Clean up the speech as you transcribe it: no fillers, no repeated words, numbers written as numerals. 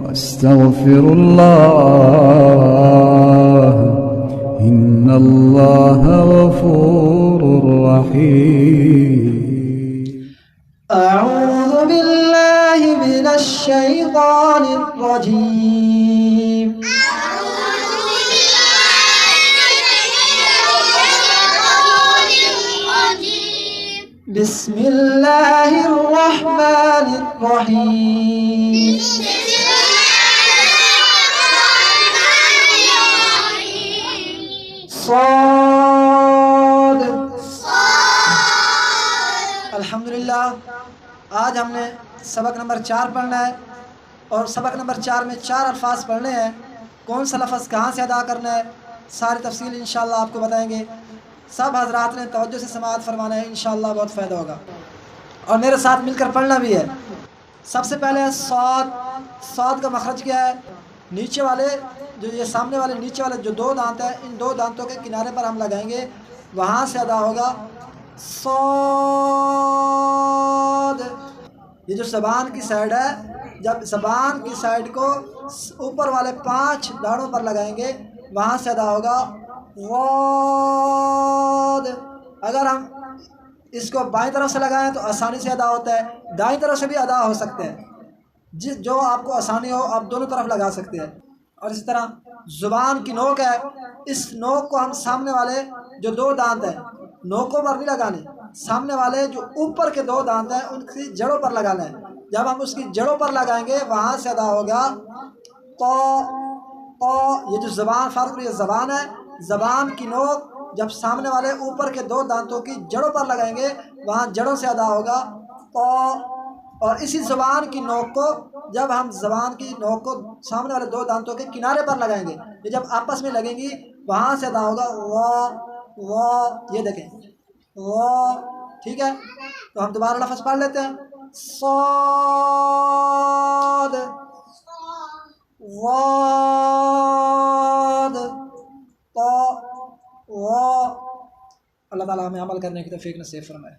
अस्तगफिरुल्लाह इन्नल्लाह गफूरुर रहीम। अऊज़ु बिल्लाहि मिनश शैतानिर रजीम। बिस्मिल्लाहिर रहमानिर रहीम। साद। अल्हम्दुलिल्लाह, आज हमने सबक नंबर 4 पढ़ना है और सबक नंबर 4 में 4 अल्फाज पढ़ने हैं। कौन सा लफ्ज़ कहाँ से अदा करना है, सारी तफसील इंशाअल्लाह आपको बताएंगे। सब हजरात ने तवज्जो से समाअत फरमाना है, इंशाअल्लाह बहुत फ़ायदा होगा और मेरे साथ मिलकर पढ़ना भी है। सबसे पहले है सौद। सौद का मखरज क्या है? नीचे वाले जो ये सामने वाले नीचे वाले जो 2 दांत हैं, इन 2 दांतों के किनारे पर हम लगाएंगे, वहाँ से अदा होगा सौद। ये जो ज़बान की साइड है, जब ज़बान की साइड को ऊपर वाले 5 दाढ़ों पर लगाएंगे, वहाँ से अदा होगा वाद। अगर हम इसको बाईं तरफ से लगाएं तो आसानी से अदा होता है, दाईं तरफ से भी अदा हो सकते हैं। जो आपको आसानी हो आप दोनों तरफ लगा सकते हैं। और इसी तरह ज़ुबान की नोक है, इस नोक को हम सामने वाले जो 2 दांत हैं, नोकों पर नहीं लगाने, सामने वाले जो ऊपर के 2 दांत हैं उनकी जड़ों पर लगाना है। जब हम उसकी जड़ों पर लगाएंगे वहाँ से अदा होगा तो। ये जो ज़बान फ़र्क ये ज़बान है, ज़बान की नोक जब सामने वाले ऊपर के 2 दांतों की जड़ों पर लगाएंगे वहाँ जड़ों से अदा होगा तो। और इसी ज़बान की नोक को जब हम ज़बान की नोक को सामने वाले 2 दांतों के किनारे पर लगाएंगे, ये जब आपस में लगेंगी वहाँ से अदा होगा वो। ये देखें वो, ठीक है। तो हम दोबारा लफ्ज़ पढ़ लेते हैं। सौद वाद तो वो। अल्लाह ताला हमें अमल करने की तौफीक नसीब फरमाए।